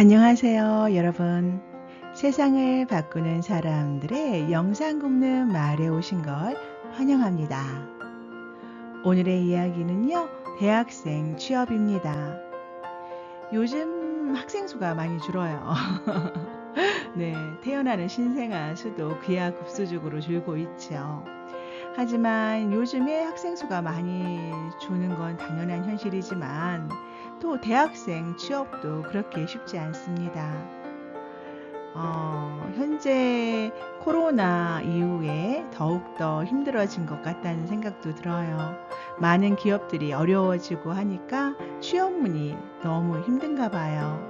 안녕하세요, 여러분. 세상을 바꾸는 사람들의 영상 굽는 말에 오신 걸 환영합니다. 오늘의 이야기는요, 대학생 취업입니다. 요즘 학생 수가 많이 줄어요. 네, 태어나는 신생아 수도 기하급수적으로 줄고 있죠. 하지만 요즘에 학생 수가 많이 주는 건 당연한 현실이지만 또 대학생 취업도 그렇게 쉽지 않습니다. 현재 코로나 이후에 더욱더 힘들어진 것 같다는 생각도 들어요. 많은 기업들이 어려워지고 하니까 취업문이 너무 힘든가 봐요.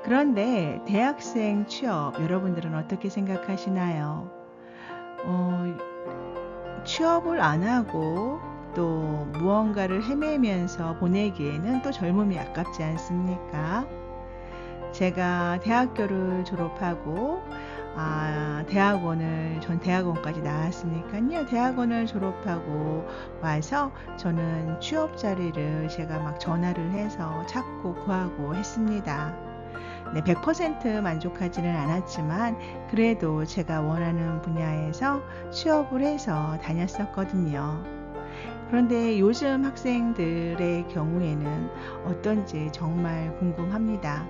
그런데 대학생 취업 여러분들은 어떻게 생각하시나요? 어, 취업을 안 하고 또 무언가를 헤매면서 보내기에는 또 젊음이 아깝지 않습니까? 제가 대학교를 졸업하고 전 대학원까지 나왔으니까요. 대학원을 졸업하고 와서 저는 취업 자리를 제가 막 전화를 해서 찾고 구하고 했습니다. 네, 100% 만족하지는 않았지만 그래도 제가 원하는 분야에서 취업을 해서 다녔었거든요. 그런데 요즘 학생들의 경우에는 어떤지 정말 궁금합니다.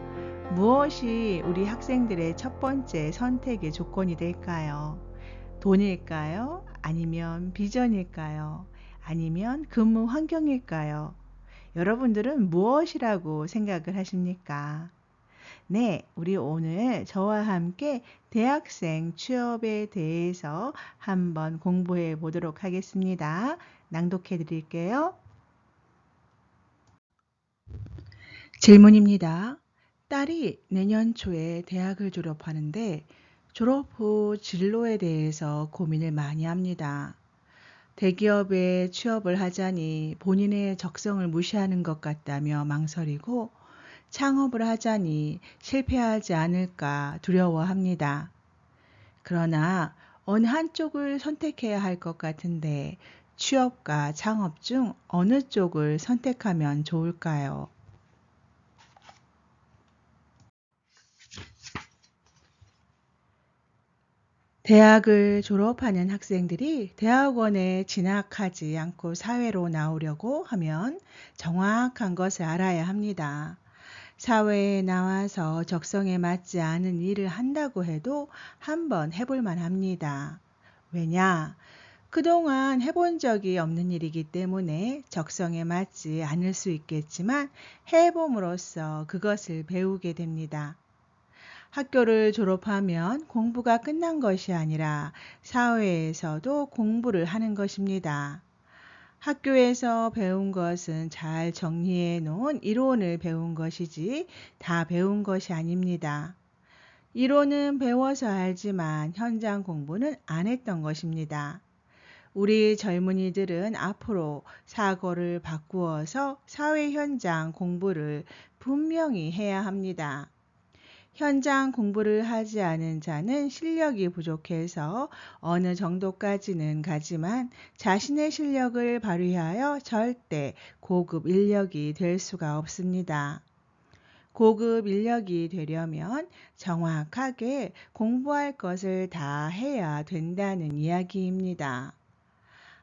무엇이 우리 학생들의 첫 번째 선택의 조건이 될까요? 돈일까요? 아니면 비전일까요? 아니면 근무 환경일까요? 여러분들은 무엇이라고 생각을 하십니까? 네, 우리 오늘 저와 함께 대학생 취업에 대해서 한번 공부해 보도록 하겠습니다. 낭독해 드릴게요. 질문입니다. 딸이 내년 초에 대학을 졸업하는데 졸업 후 진로에 대해서 고민을 많이 합니다. 대기업에 취업을 하자니 본인의 적성을 무시하는 것 같다며 망설이고 창업을 하자니 실패하지 않을까 두려워합니다. 그러나 어느 한쪽을 선택해야 할 것 같은데 취업과 창업 중 어느 쪽을 선택하면 좋을까요? 대학을 졸업하는 학생들이 대학원에 진학하지 않고 사회로 나오려고 하면 정확한 것을 알아야 합니다. 사회에 나와서 적성에 맞지 않은 일을 한다고 해도 한번 해볼 만합니다. 왜냐? 그동안 해본 적이 없는 일이기 때문에 적성에 맞지 않을 수 있겠지만 해봄으로써 그것을 배우게 됩니다. 학교를 졸업하면 공부가 끝난 것이 아니라 사회에서도 공부를 하는 것입니다. 학교에서 배운 것은 잘 정리해 놓은 이론을 배운 것이지 다 배운 것이 아닙니다. 이론은 배워서 알지만 현장 공부는 안 했던 것입니다. 우리 젊은이들은 앞으로 사고를 바꾸어서 사회 현장 공부를 분명히 해야 합니다. 현장 공부를 하지 않은 자는 실력이 부족해서 어느 정도까지는 가지만 자신의 실력을 발휘하여 절대 고급 인력이 될 수가 없습니다. 고급 인력이 되려면 정확하게 공부할 것을 다 해야 된다는 이야기입니다.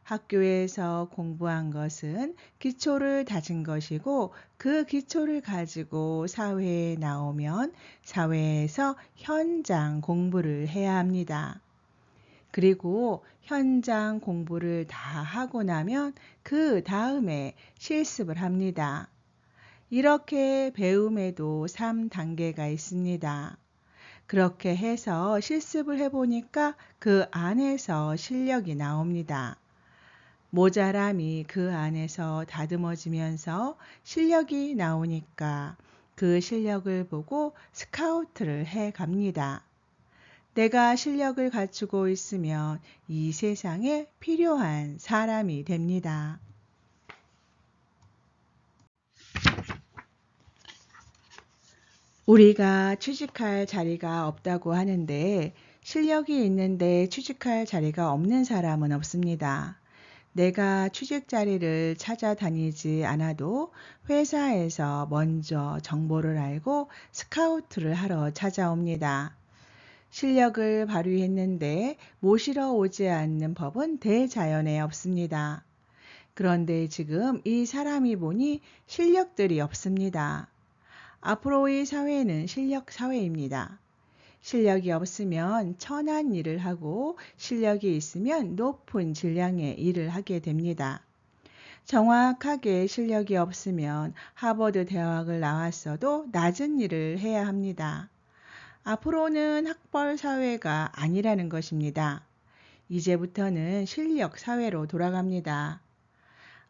학교에서 공부한 것은 기초를 다진 것이고 그 기초를 가지고 사회에 나오면 사회에서 현장 공부를 해야 합니다. 그리고 현장 공부를 다 하고 나면 그 다음에 실습을 합니다. 이렇게 배움에도 3단계가 있습니다. 그렇게 해서 실습을 해보니까 그 안에서 실력이 나옵니다. 모자람이 그 안에서 다듬어지면서 실력이 나오니까 그 실력을 보고 스카우트를 해 갑니다. 내가 실력을 갖추고 있으면 이 세상에 필요한 사람이 됩니다. 우리가 취직할 자리가 없다고 하는데 실력이 있는데 취직할 자리가 없는 사람은 없습니다. 내가 취직 자리를 찾아다니지 않아도 회사에서 먼저 정보를 알고 스카우트를 하러 찾아옵니다. 실력을 발휘했는데 모시러 오지 않는 법은 대자연에 없습니다. 그런데 지금 이 사람이 보니 실력들이 없습니다. 앞으로의 사회는 실력 사회입니다. 실력이 없으면 천한 일을 하고 실력이 있으면 높은 질량의 일을 하게 됩니다. 정확하게 실력이 없으면 하버드 대학을 나왔어도 낮은 일을 해야 합니다. 앞으로는 학벌 사회가 아니라는 것입니다. 이제부터는 실력 사회로 돌아갑니다.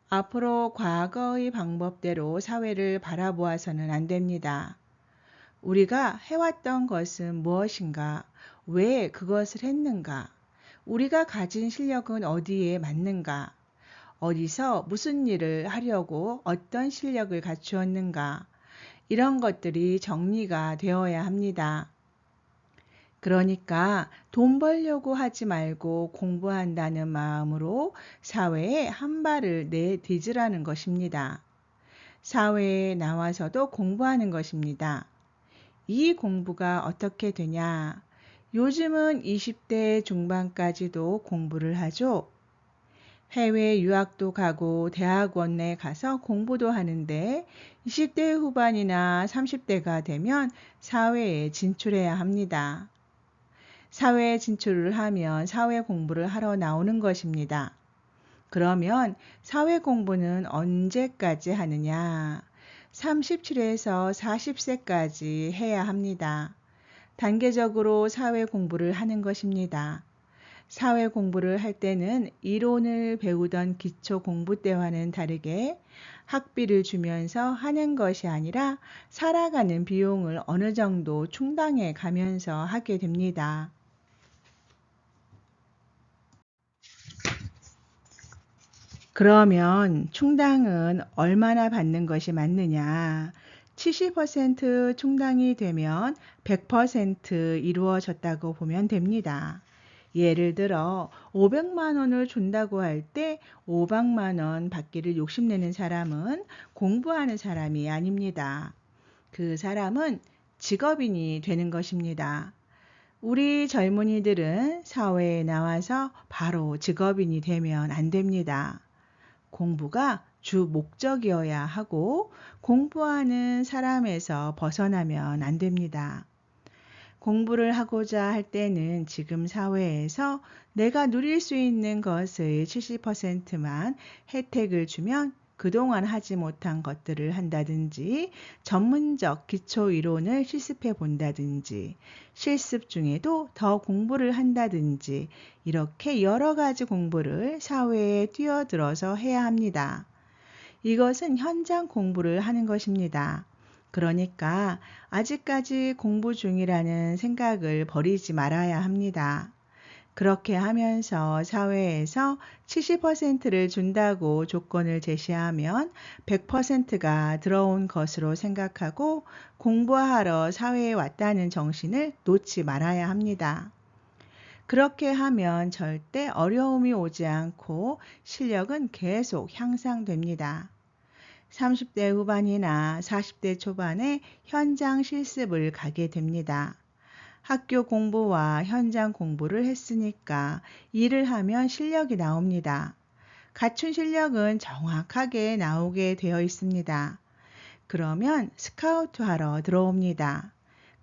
앞으로 과거의 방법대로 사회를 바라보아서는 안 됩니다. 우리가 해왔던 것은 무엇인가? 왜 그것을 했는가? 우리가 가진 실력은 어디에 맞는가? 어디서 무슨 일을 하려고 어떤 실력을 갖추었는가? 이런 것들이 정리가 되어야 합니다. 그러니까 돈 벌려고 하지 말고 공부한다는 마음으로 사회에 한 발을 내디즈라는 것입니다. 사회에 나와서도 공부하는 것입니다. 이 공부가 어떻게 되냐? 요즘은 20대 중반까지도 공부를 하죠. 해외 유학도 가고 대학원에 가서 공부도 하는데 20대 후반이나 30대가 되면 사회에 진출해야 합니다. 사회에 진출을 하면 사회 공부를 하러 나오는 것입니다. 그러면 사회 공부는 언제까지 하느냐? 37에서 40세까지 해야 합니다. 단계적으로 사회 공부를 하는 것입니다. 사회 공부를 할 때는 이론을 배우던 기초 공부 때와는 다르게 학비를 주면서 하는 것이 아니라 살아가는 비용을 어느 정도 충당해 가면서 하게 됩니다. 그러면 충당은 얼마나 받는 것이 맞느냐? 70% 충당이 되면 100% 이루어졌다고 보면 됩니다. 예를 들어 500만 원을 준다고 할 때 500만 원 받기를 욕심내는 사람은 공부하는 사람이 아닙니다. 그 사람은 직업인이 되는 것입니다. 우리 젊은이들은 사회에 나와서 바로 직업인이 되면 안 됩니다. 공부가 주 목적이어야 하고 공부하는 사람에서 벗어나면 안 됩니다. 공부를 하고자 할 때는 지금 사회에서 내가 누릴 수 있는 것의 70%만 혜택을 주면 그동안 하지 못한 것들을 한다든지 전문적 기초 이론을 실습해 본다든지 실습 중에도 더 공부를 한다든지 이렇게 여러 가지 공부를 사회에 뛰어들어서 해야 합니다. 이것은 현장 공부를 하는 것입니다. 그러니까 아직까지 공부 중이라는 생각을 버리지 말아야 합니다. 그렇게 하면서 사회에서 70%를 준다고 조건을 제시하면 100%가 들어온 것으로 생각하고 공부하러 사회에 왔다는 정신을 놓지 말아야 합니다. 그렇게 하면 절대 어려움이 오지 않고 실력은 계속 향상됩니다. 30대 후반이나 40대 초반에 현장 실습을 가게 됩니다. 학교 공부와 현장 공부를 했으니까 일을 하면 실력이 나옵니다. 갖춘 실력은 정확하게 나오게 되어 있습니다. 그러면 스카우트 하러 들어옵니다.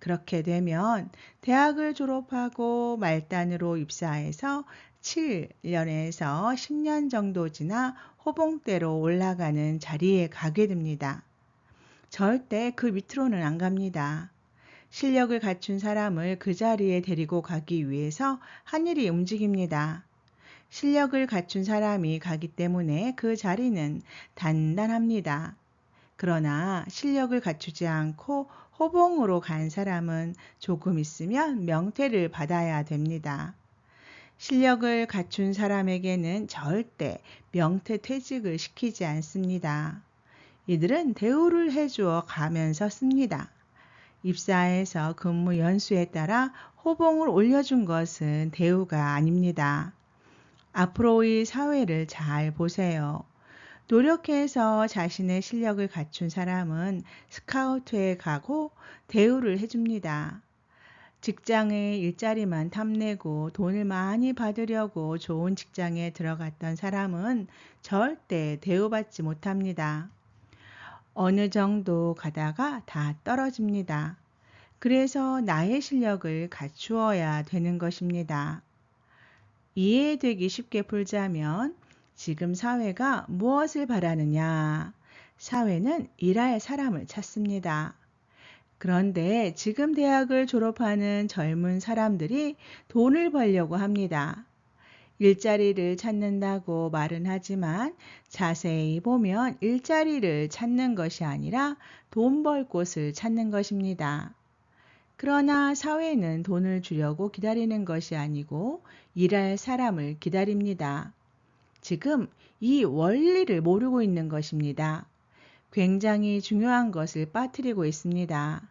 그렇게 되면 대학을 졸업하고 말단으로 입사해서 7년에서 10년 정도 지나 호봉대로 올라가는 자리에 가게 됩니다. 절대 그 밑으로는 안 갑니다. 실력을 갖춘 사람을 그 자리에 데리고 가기 위해서 하늘이 움직입니다. 실력을 갖춘 사람이 가기 때문에 그 자리는 단단합니다. 그러나 실력을 갖추지 않고 호봉으로 간 사람은 조금 있으면 명퇴를 받아야 됩니다. 실력을 갖춘 사람에게는 절대 명퇴 퇴직을 시키지 않습니다. 이들은 대우를 해주어 가면서 씁니다. 입사해서 근무 연수에 따라 호봉을 올려준 것은 대우가 아닙니다. 앞으로의 사회를 잘 보세요. 노력해서 자신의 실력을 갖춘 사람은 스카우트에 가고 대우를 해줍니다. 직장의 일자리만 탐내고 돈을 많이 받으려고 좋은 직장에 들어갔던 사람은 절대 대우받지 못합니다. 어느 정도 가다가 다 떨어집니다. 그래서 나의 실력을 갖추어야 되는 것입니다. 이해되기 쉽게 풀자면 지금 사회가 무엇을 바라느냐? 사회는 일할 사람을 찾습니다. 그런데 지금 대학을 졸업하는 젊은 사람들이 돈을 벌려고 합니다. 일자리를 찾는다고 말은 하지만 자세히 보면 일자리를 찾는 것이 아니라 돈 벌 곳을 찾는 것입니다. 그러나 사회는 돈을 주려고 기다리는 것이 아니고 일할 사람을 기다립니다. 지금 이 원리를 모르고 있는 것입니다. 굉장히 중요한 것을 빠뜨리고 있습니다.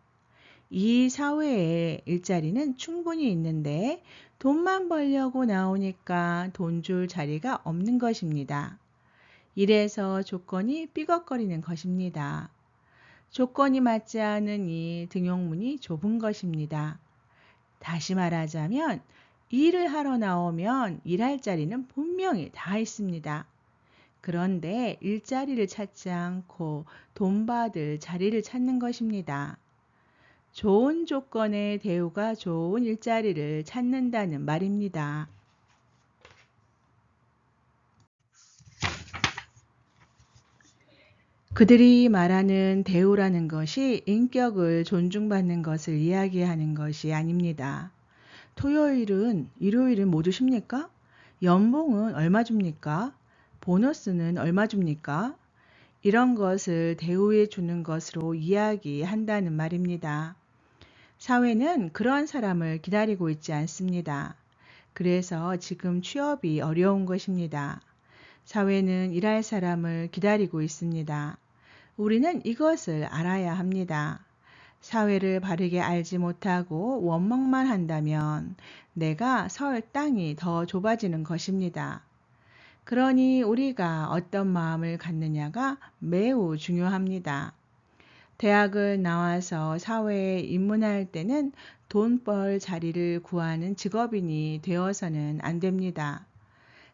이 사회에 일자리는 충분히 있는데 돈만 벌려고 나오니까 돈 줄 자리가 없는 것입니다. 이래서 조건이 삐걱거리는 것입니다. 조건이 맞지 않으니 등용문이 좁은 것입니다. 다시 말하자면 일을 하러 나오면 일할 자리는 분명히 다 있습니다. 그런데 일자리를 찾지 않고 돈 받을 자리를 찾는 것입니다. 좋은 조건의 대우가 좋은 일자리를 찾는다는 말입니다. 그들이 말하는 대우라는 것이 인격을 존중받는 것을 이야기하는 것이 아닙니다. 토요일은, 일요일은 모두 쉽니까? 연봉은 얼마 줍니까? 보너스는 얼마 줍니까? 이런 것을 대우해 주는 것으로 이야기한다는 말입니다. 사회는 그런 사람을 기다리고 있지 않습니다. 그래서 지금 취업이 어려운 것입니다. 사회는 일할 사람을 기다리고 있습니다. 우리는 이것을 알아야 합니다. 사회를 바르게 알지 못하고 원망만 한다면 내가 설 땅이 더 좁아지는 것입니다. 그러니 우리가 어떤 마음을 갖느냐가 매우 중요합니다. 대학을 나와서 사회에 입문할 때는 돈 벌 자리를 구하는 직업인이 되어서는 안 됩니다.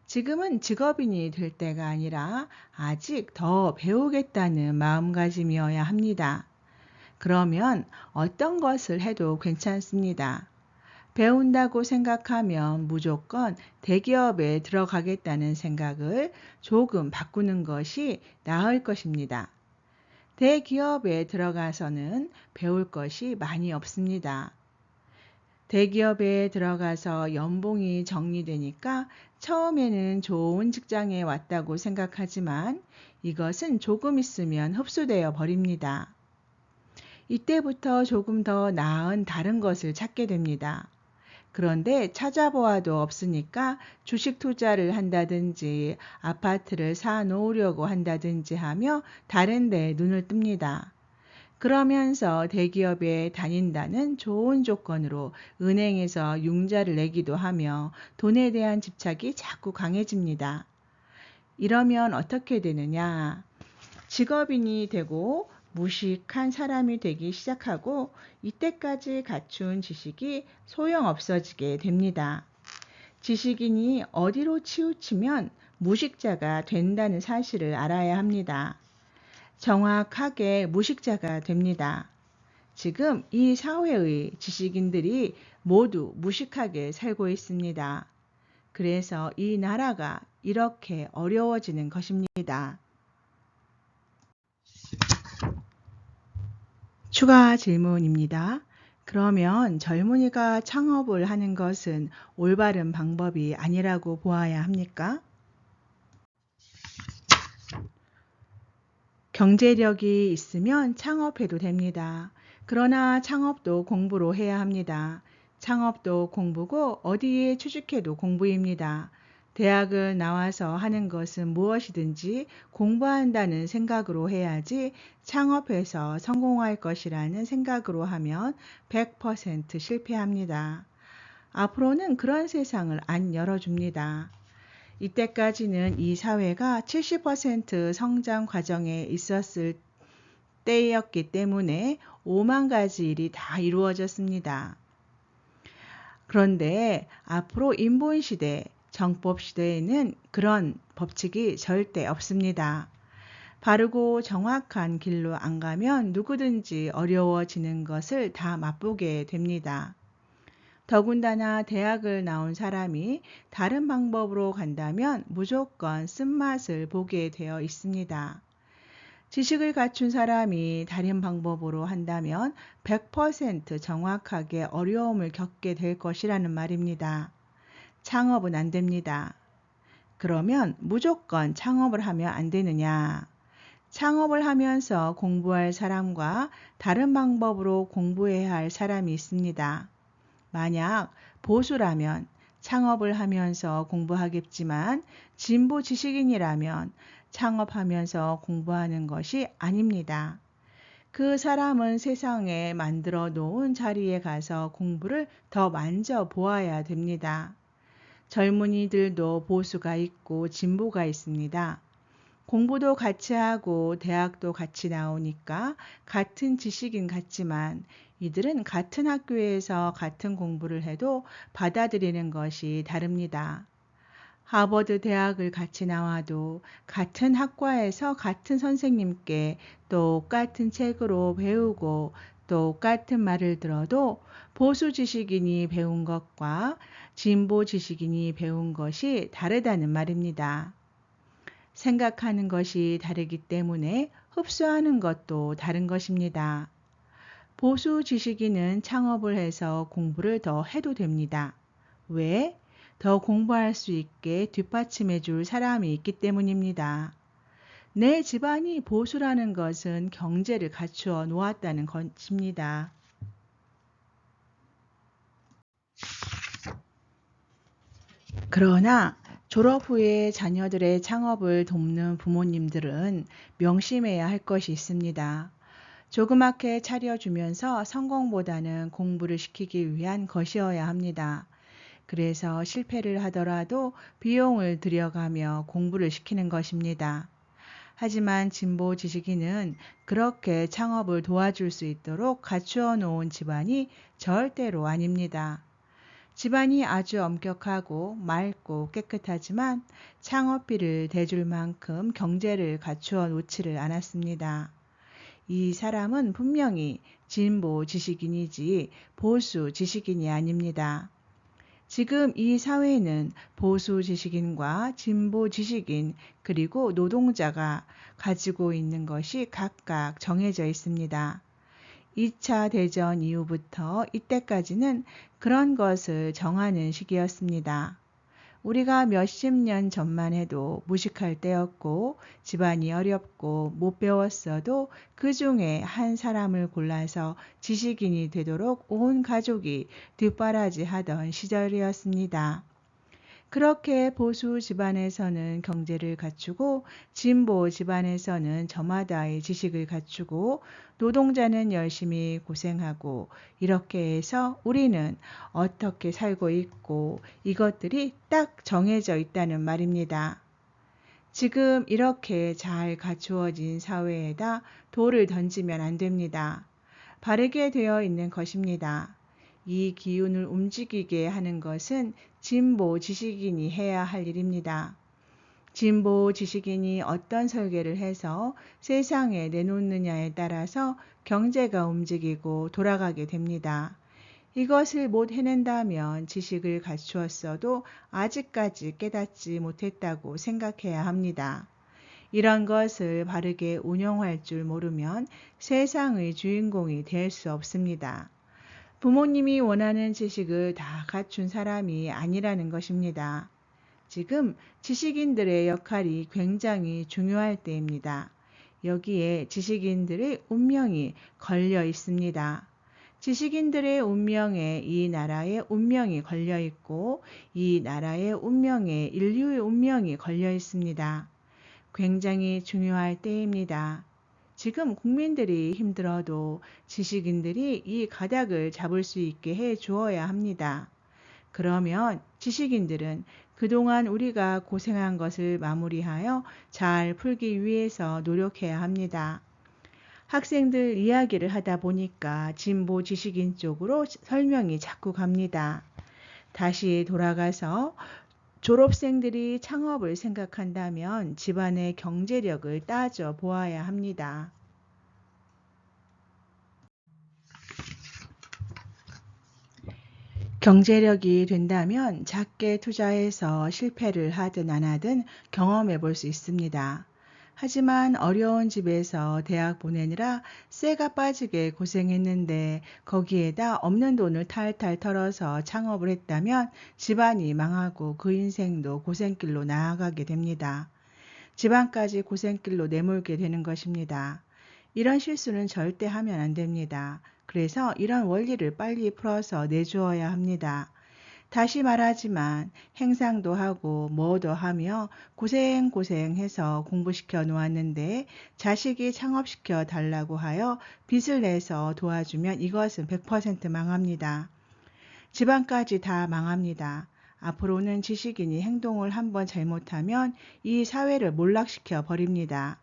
지금은 직업인이 될 때가 아니라 아직 더 배우겠다는 마음가짐이어야 합니다. 그러면 어떤 것을 해도 괜찮습니다. 배운다고 생각하면 무조건 대기업에 들어가겠다는 생각을 조금 바꾸는 것이 나을 것입니다. 대기업에 들어가서는 배울 것이 많이 없습니다. 대기업에 들어가서 연봉이 정리되니까 처음에는 좋은 직장에 왔다고 생각하지만 이것은 조금 있으면 흡수되어 버립니다. 이때부터 조금 더 나은 다른 것을 찾게 됩니다. 그런데 찾아보아도 없으니까 주식 투자를 한다든지 아파트를 사 놓으려고 한다든지 하며 다른 데 눈을 뜹니다. 그러면서 대기업에 다닌다는 좋은 조건으로 은행에서 융자를 내기도 하며 돈에 대한 집착이 자꾸 강해집니다. 이러면 어떻게 되느냐? 직업인이 되고 무식한 사람이 되기 시작하고 이때까지 갖춘 지식이 소용없어지게 됩니다. 지식인이 어디로 치우치면 무식자가 된다는 사실을 알아야 합니다. 정확하게 무식자가 됩니다. 지금 이 사회의 지식인들이 모두 무식하게 살고 있습니다. 그래서 이 나라가 이렇게 어려워지는 것입니다. 추가 질문입니다. 그러면 젊은이가 창업을 하는 것은 올바른 방법이 아니라고 보아야 합니까? 경제력이 있으면 창업해도 됩니다. 그러나 창업도 공부로 해야 합니다. 창업도 공부고 어디에 취직해도 공부입니다. 대학을 나와서 하는 것은 무엇이든지 공부한다는 생각으로 해야지 창업해서 성공할 것이라는 생각으로 하면 100% 실패합니다. 앞으로는 그런 세상을 안 열어줍니다. 이때까지는 이 사회가 70% 성장 과정에 있었을 때였기 때문에 5만 가지 일이 다 이루어졌습니다. 그런데 앞으로 인본시대, 정법시대에는 그런 법칙이 절대 없습니다. 바르고 정확한 길로 안 가면 누구든지 어려워지는 것을 다 맛보게 됩니다. 더군다나 대학을 나온 사람이 다른 방법으로 간다면 무조건 쓴맛을 보게 되어 있습니다. 지식을 갖춘 사람이 다른 방법으로 한다면 100% 정확하게 어려움을 겪게 될 것이라는 말입니다. 창업은 안 됩니다. 그러면 무조건 창업을 하면 안 되느냐? 창업을 하면서 공부할 사람과 다른 방법으로 공부해야 할 사람이 있습니다. 만약 보수라면 창업을 하면서 공부하겠지만 진보 지식인이라면 창업하면서 공부하는 것이 아닙니다. 그 사람은 세상에 만들어 놓은 자리에 가서 공부를 더 만져보아야 됩니다. 젊은이들도 보수가 있고 진보가 있습니다. 공부도 같이 하고 대학도 같이 나오니까 같은 지식인 같지만 이들은 같은 학교에서 같은 공부를 해도 받아들이는 것이 다릅니다. 하버드 대학을 같이 나와도 같은 학과에서 같은 선생님께 똑같은 책으로 배우고 똑같은 말을 들어도 보수 지식인이 배운 것과 진보 지식인이 배운 것이 다르다는 말입니다. 생각하는 것이 다르기 때문에 흡수하는 것도 다른 것입니다. 보수 지식인은 창업을 해서 공부를 더 해도 됩니다. 왜? 더 공부할 수 있게 뒷받침해 줄 사람이 있기 때문입니다. 내 집안이 보수라는 것은 경제를 갖추어 놓았다는 것입니다. 그러나 졸업 후에 자녀들의 창업을 돕는 부모님들은 명심해야 할 것이 있습니다. 조그맣게 차려주면서 성공보다는 공부를 시키기 위한 것이어야 합니다. 그래서 실패를 하더라도 비용을 들여가며 공부를 시키는 것입니다. 하지만 진보 지식인은 그렇게 창업을 도와줄 수 있도록 갖추어 놓은 집안이 절대로 아닙니다. 집안이 아주 엄격하고 맑고 깨끗하지만 창업비를 대줄 만큼 경제를 갖추어 놓지를 않았습니다. 이 사람은 분명히 진보 지식인이지 보수 지식인이 아닙니다. 지금 이 사회는 보수 지식인과 진보 지식인 그리고 노동자가 가지고 있는 것이 각각 정해져 있습니다. 2차 대전 이후부터 이때까지는 그런 것을 정하는 시기였습니다. 우리가 몇십 년 전만 해도 무식할 때였고 집안이 어렵고 못 배웠어도 그 중에 한 사람을 골라서 지식인이 되도록 온 가족이 뒷바라지 하던 시절이었습니다. 그렇게 보수 집안에서는 경제를 갖추고 진보 집안에서는 저마다의 지식을 갖추고 노동자는 열심히 고생하고 이렇게 해서 우리는 어떻게 살고 있고 이것들이 딱 정해져 있다는 말입니다. 지금 이렇게 잘 갖추어진 사회에다 돌을 던지면 안 됩니다. 바르게 되어 있는 것입니다. 이 기운을 움직이게 하는 것은 진보 지식인이 해야 할 일입니다. 진보 지식인이 어떤 설계를 해서 세상에 내놓느냐에 따라서 경제가 움직이고 돌아가게 됩니다. 이것을 못 해낸다면 지식을 갖추었어도 아직까지 깨닫지 못했다고 생각해야 합니다. 이런 것을 바르게 운영할 줄 모르면 세상의 주인공이 될 수 없습니다. 부모님이 원하는 지식을 다 갖춘 사람이 아니라는 것입니다. 지금 지식인들의 역할이 굉장히 중요할 때입니다. 여기에 지식인들의 운명이 걸려 있습니다. 지식인들의 운명에 이 나라의 운명이 걸려 있고 이 나라의 운명에 인류의 운명이 걸려 있습니다. 굉장히 중요할 때입니다. 지금 국민들이 힘들어도 지식인들이 이 가닥을 잡을 수 있게 해 주어야 합니다. 그러면 지식인들은 그동안 우리가 고생한 것을 마무리하여 잘 풀기 위해서 노력해야 합니다. 학생들 이야기를 하다 보니까 진보 지식인 쪽으로 설명이 자꾸 갑니다. 다시 돌아가서 졸업생들이 창업을 생각한다면 집안의 경제력을 따져 보아야 합니다. 경제력이 된다면 작게 투자해서 실패를 하든 안 하든 경험해 볼 수 있습니다. 하지만 어려운 집에서 대학 보내느라 쇠가 빠지게 고생했는데 거기에다 없는 돈을 탈탈 털어서 창업을 했다면 집안이 망하고 그 인생도 고생길로 나아가게 됩니다. 집안까지 고생길로 내몰게 되는 것입니다. 이런 실수는 절대 하면 안 됩니다. 그래서 이런 원리를 빨리 풀어서 내주어야 합니다. 다시 말하지만 행상도 하고 뭐도 하며 고생해서 공부시켜 놓았는데 자식이 창업시켜 달라고 하여 빚을 내서 도와주면 이것은 100% 망합니다. 집안까지 다 망합니다. 앞으로는 지식인이 행동을 한번 잘못하면 이 사회를 몰락시켜 버립니다.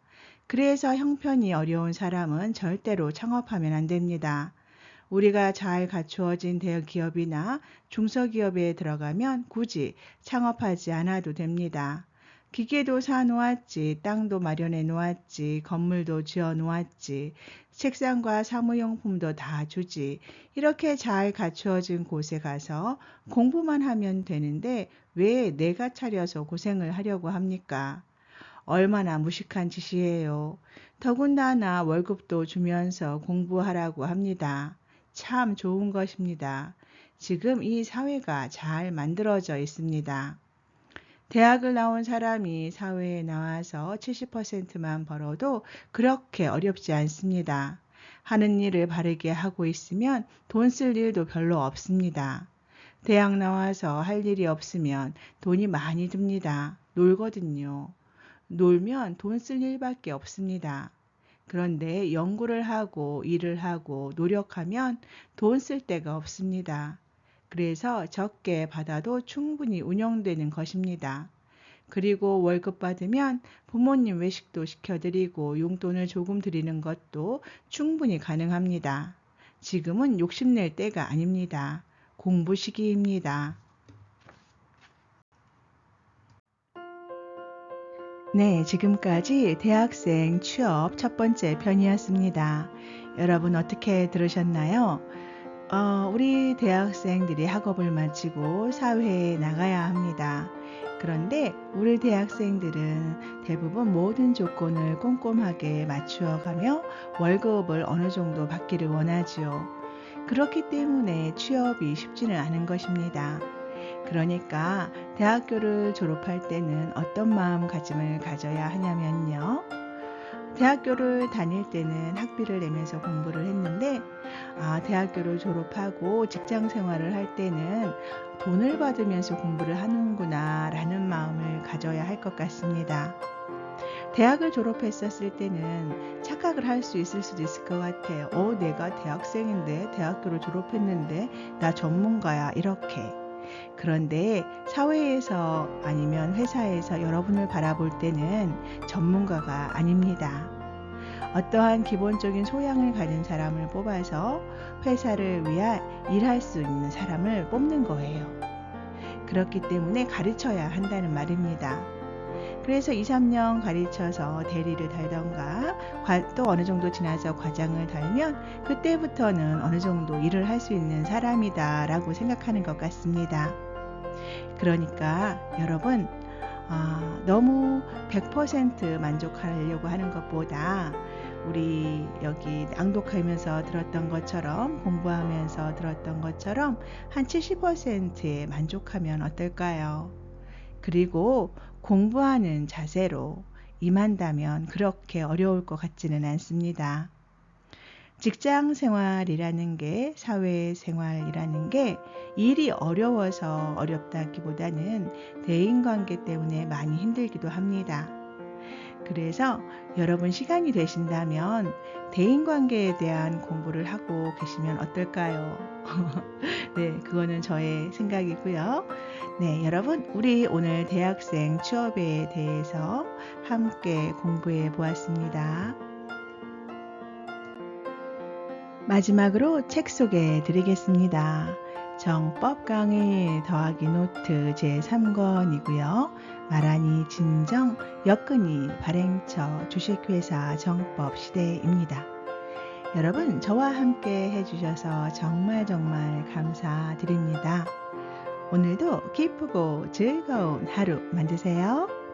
그래서 형편이 어려운 사람은 절대로 창업하면 안 됩니다. 우리가 잘 갖추어진 대기업이나 중소기업에 들어가면 굳이 창업하지 않아도 됩니다. 기계도 사 놓았지, 땅도 마련해 놓았지, 건물도 지어 놓았지, 책상과 사무용품도 다 주지. 이렇게 잘 갖추어진 곳에 가서 공부만 하면 되는데 왜 내가 차려서 고생을 하려고 합니까? 얼마나 무식한 짓이에요. 더군다나 월급도 주면서 공부하라고 합니다. 참 좋은 것입니다. 지금 이 사회가 잘 만들어져 있습니다. 대학을 나온 사람이 사회에 나와서 70%만 벌어도 그렇게 어렵지 않습니다. 하는 일을 바르게 하고 있으면 돈 쓸 일도 별로 없습니다. 대학 나와서 할 일이 없으면 돈이 많이 듭니다. 놀거든요. 놀면 돈 쓸 일밖에 없습니다. 그런데 연구를 하고 일을 하고 노력하면 돈 쓸 데가 없습니다. 그래서 적게 받아도 충분히 운영되는 것입니다. 그리고 월급 받으면 부모님 외식도 시켜드리고 용돈을 조금 드리는 것도 충분히 가능합니다. 지금은 욕심낼 때가 아닙니다. 공부 시기입니다. 네, 지금까지 대학생 취업 첫 번째 편이었습니다. 여러분 어떻게 들으셨나요? 우리 대학생들이 학업을 마치고 사회에 나가야 합니다. 그런데 우리 대학생들은 대부분 모든 조건을 꼼꼼하게 맞추어 가며 월급을 어느 정도 받기를 원하지요. 그렇기 때문에 취업이 쉽지는 않은 것입니다. 그러니까 대학교를 졸업할 때는 어떤 마음가짐을 가져야 하냐면요. 대학교를 다닐 때는 학비를 내면서 공부를 했는데 대학교를 졸업하고 직장 생활을 할 때는 돈을 받으면서 공부를 하는구나 라는 마음을 가져야 할 것 같습니다. 대학을 졸업했었을 때는 착각을 할 수 있을 수도 있을 것 같아요. 내가 대학생인데 대학교를 졸업했는데 나 전문가야 이렇게. 그런데 사회에서 아니면 회사에서 여러분을 바라볼 때는 전문가가 아닙니다. 어떠한 기본적인 소양을 가진 사람을 뽑아서 회사를 위해 일할 수 있는 사람을 뽑는 거예요. 그렇기 때문에 가르쳐야 한다는 말입니다. 그래서 2, 3년 가르쳐서 대리를 달던가 또 어느 정도 지나서 과장을 달면 그때부터는 어느 정도 일을 할 수 있는 사람이다 라고 생각하는 것 같습니다. 그러니까 여러분 너무 100% 만족하려고 하는 것보다 우리 여기 낭독하면서 들었던 것처럼 공부하면서 들었던 것처럼 한 70%에 만족하면 어떨까요? 그리고 공부하는 자세로 임한다면 그렇게 어려울 것 같지는 않습니다. 직장 생활이라는 게, 사회 생활이라는 게 일이 어려워서 어렵다기보다는 대인관계 때문에 많이 힘들기도 합니다. 그래서 여러분 시간이 되신다면 대인관계에 대한 공부를 하고 계시면 어떨까요? 네, 그거는 저의 생각이고요. 네, 여러분, 우리 오늘 대학생 취업에 대해서 함께 공부해 보았습니다. 마지막으로 책 소개해 드리겠습니다. 정법 강의 더하기 노트 제3권이고요. 말하니 진정, 역근이 발행처 주식회사 정법 시대입니다. 여러분, 저와 함께 해주셔서 정말 감사드립니다. 오늘도 기쁘고 즐거운 하루 만드세요.